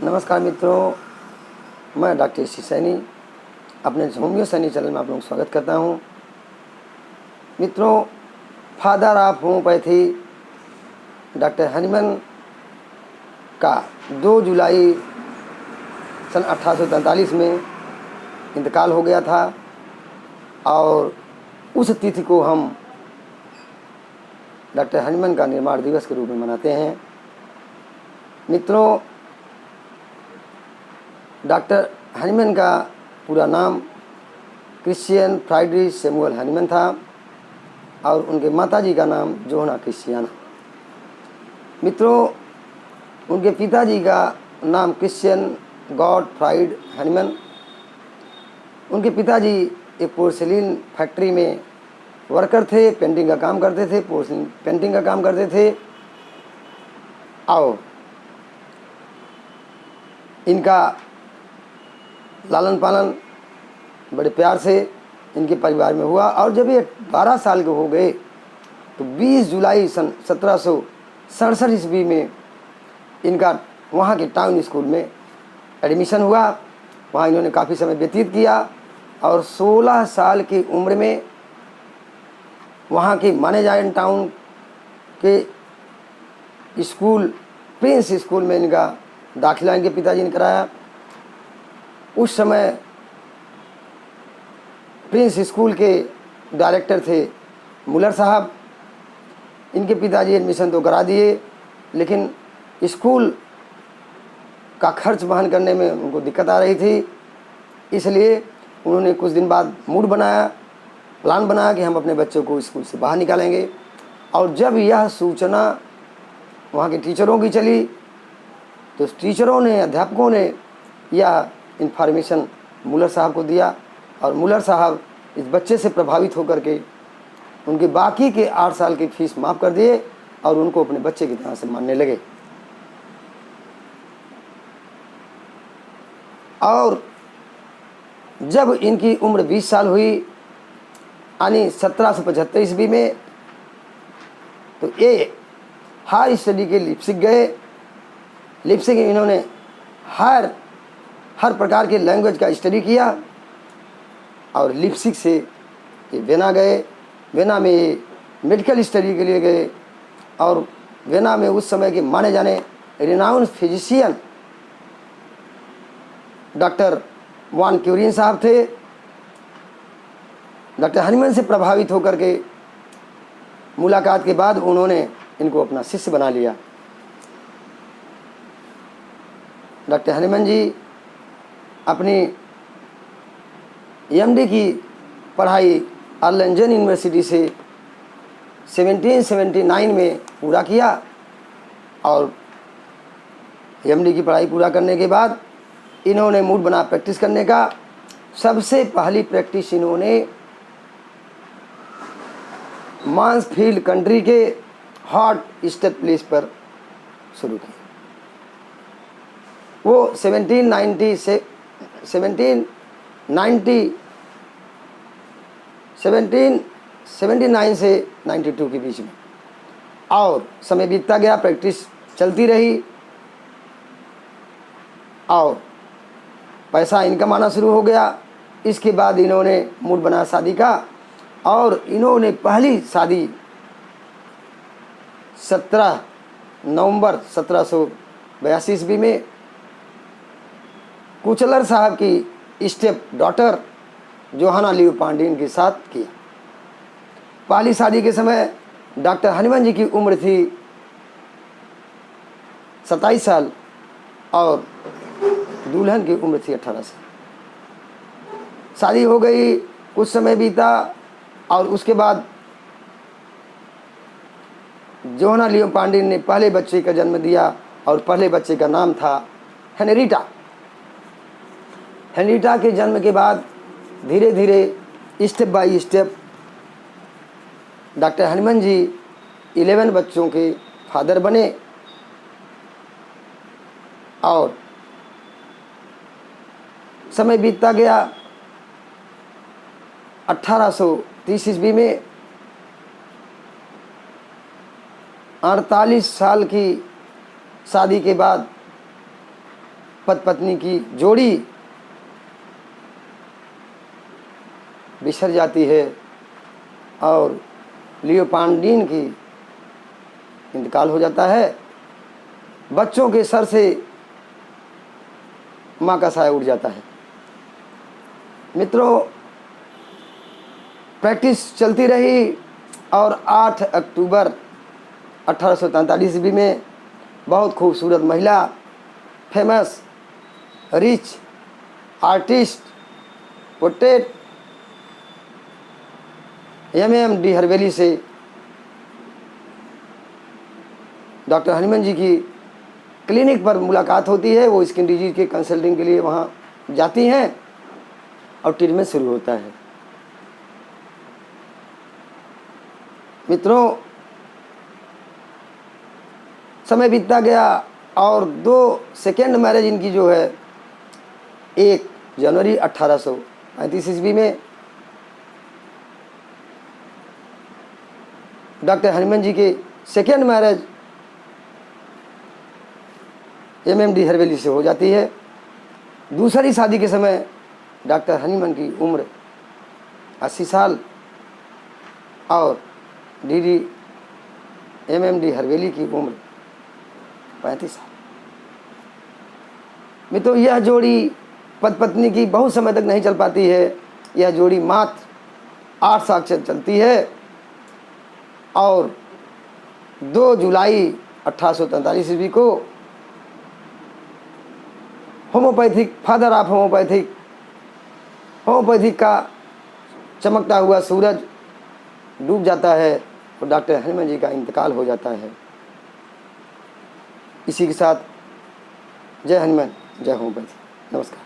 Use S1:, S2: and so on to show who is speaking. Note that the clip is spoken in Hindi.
S1: नमस्कार मित्रों, मैं डॉक्टर एस सैनी अपने होम्यो सैनी चैनल में आप लोगों का स्वागत करता हूं। मित्रों, father of homeopathy doctor Hahnemann का 2 जुलाई सन 1843 में इंतकाल हो गया था और उस तिथि को हम डॉक्टर हनीमन का निर्माण दिवस के रूप में मनाते हैं। मित्रों, डॉक्टर हनीमन का पूरा नाम क्रिश्चियन फ्राइडरिच सैमुअल हनीमन था और उनके माताजी का नाम जोहना क्रिश्चियन। मित्रों, उनके पिताजी का नाम क्रिश्चियन गॉडफ्राइड हनीमन। उनके पिताजी एक पोर्सिलीन फैक्ट्री में वर्कर थे, पेंटिंग का काम करते थे, पोर्सिलीन पेंटिंग का काम करते थे। और इनका लालन पालन बड़े प्यार से इनके परिवार में हुआ और जब ये 12 साल के हो गए तो 20 जुलाई सन 1767 ईस्वी में इनका वहाँ के टाउन स्कूल में एडमिशन हुआ। वहाँ इन्होंने काफ़ी समय व्यतीत किया और 16 साल की उम्र में वहाँ के मैनेजमेंट टाउन के स्कूल प्रिंस स्कूल में इनका दाखिला इनके पिताजी ने कराया। उस समय प्रिंस स्कूल के डायरेक्टर थे मुलर साहब। इनके पिताजी एडमिशन तो करा दिए, लेकिन स्कूल का खर्च वहन करने में उनको दिक्कत आ रही थी। इसलिए उन्होंने कुछ दिन बाद प्लान बनाया कि हम अपने बच्चों को स्कूल से बाहर निकालेंगे। और जब यह सूचना वहाँ के टीचरों की चली तो टीचरों ने, अध्यापकों ने यह इन्फॉर्मेशन मुलर साहब को दिया और मुलर साहब इस बच्चे से प्रभावित होकर के उनके बाकी के 8 साल की फीस माफ़ कर दिए और उनको अपने बच्चे की तरह से मानने लगे। और जब इनकी उम्र 20 साल हुई यानी 1775 ईस्वी में, तो ये हाई स्टडी के लिप्सिक गए। लिप्सिक में इन्होंने हर प्रकार के लैंग्वेज का स्टडी किया और लिप्सिक से ये वेना गए। वेना में ये मेडिकल स्टडी के लिए गए और वेना में उस समय के माने जाने रिनाउंड फिजिशियन डॉक्टर वान क्यूरिन साहब थे। डॉक्टर हनीमन से प्रभावित होकर के मुलाकात के बाद उन्होंने इनको अपना शिष्य बना लिया। डॉक्टर हनीमन जी अपनी एमडी की पढ़ाई अर्लेंजन यूनिवर्सिटी से 1779 में पूरा किया और एमडी की पढ़ाई पूरा करने के बाद इन्होंने मूड बना प्रैक्टिस करने का। सबसे पहली प्रैक्टिस इन्होंने मांसफील्ड कंट्री के हॉट स्टेट प्लेस पर शुरू की। वो 1779 से 92 के बीच में और समय बीतता गया, प्रैक्टिस चलती रही और पैसा इनकम आना शुरू हो गया। इसके बाद इन्होंने मूड बनाया शादी का और इन्होंने पहली शादी 17 नवंबर 1782 ईस्वी में कुचलर साहब की स्टेप डॉटर जोहाना लियो पांडियन के साथ किया। पहली शादी के समय डॉक्टर हनीमन जी की उम्र थी 27 साल और दुल्हन की उम्र थी 18 साल। शादी हो गई, कुछ समय बीता और उसके बाद जोहाना लियो पांडियन ने पहले बच्चे का जन्म दिया और पहले बच्चे का नाम था हेनरीटा। हेनरीटा के जन्म के बाद धीरे धीरे step by step doctor Hahnemann ji 11 बच्चों के फादर बने और समय बीतता गया। 1830 ईस्वी में 48 साल की शादी के बाद पति पत्नी की जोड़ी बिछड़ जाती है और लियोपार्डिन की इंतकाल हो जाता है। बच्चों के सर से माँ का साया उड़ जाता है। मित्रों, प्रैक्टिस चलती रही और 8 अक्टूबर 1843 ईस्वी में बहुत खूबसूरत महिला, famous rich artist, portrait MM.D. हरवेली से डॉक्टर हनीमन जी की क्लिनिक पर मुलाकात होती है। वो स्किन डिजीज के कंसल्टिंग के लिए वहाँ जाती हैं और ट्रीटमेंट शुरू होता है। मित्रों, समय बीतता गया और 2 सेकेंड मैरिज इनकी जो है 1 जनवरी 1835 ईस्वी में डॉक्टर हनीमन जी के सेकेंड मैरिज MM.D. हरवेली से हो जाती है। दूसरी शादी के समय डॉक्टर हनीमन की उम्र 80 साल और MM.D. हरवेली की उम्र 35 साल। मित्रों, यह जोड़ी पति पत्नी की बहुत समय तक नहीं चल पाती है। यह जोड़ी मात्र 8 साल चलती है और 2 जुलाई 1843 ईस्वी को होम्योपैथिक, फादर ऑफ होम्योपैथिक का चमकता हुआ सूरज डूब जाता है और डॉक्टर हनीमन जी का इंतकाल हो जाता है। इसी के साथ जय हनुमान, जय होम्योपैथी। नमस्कार।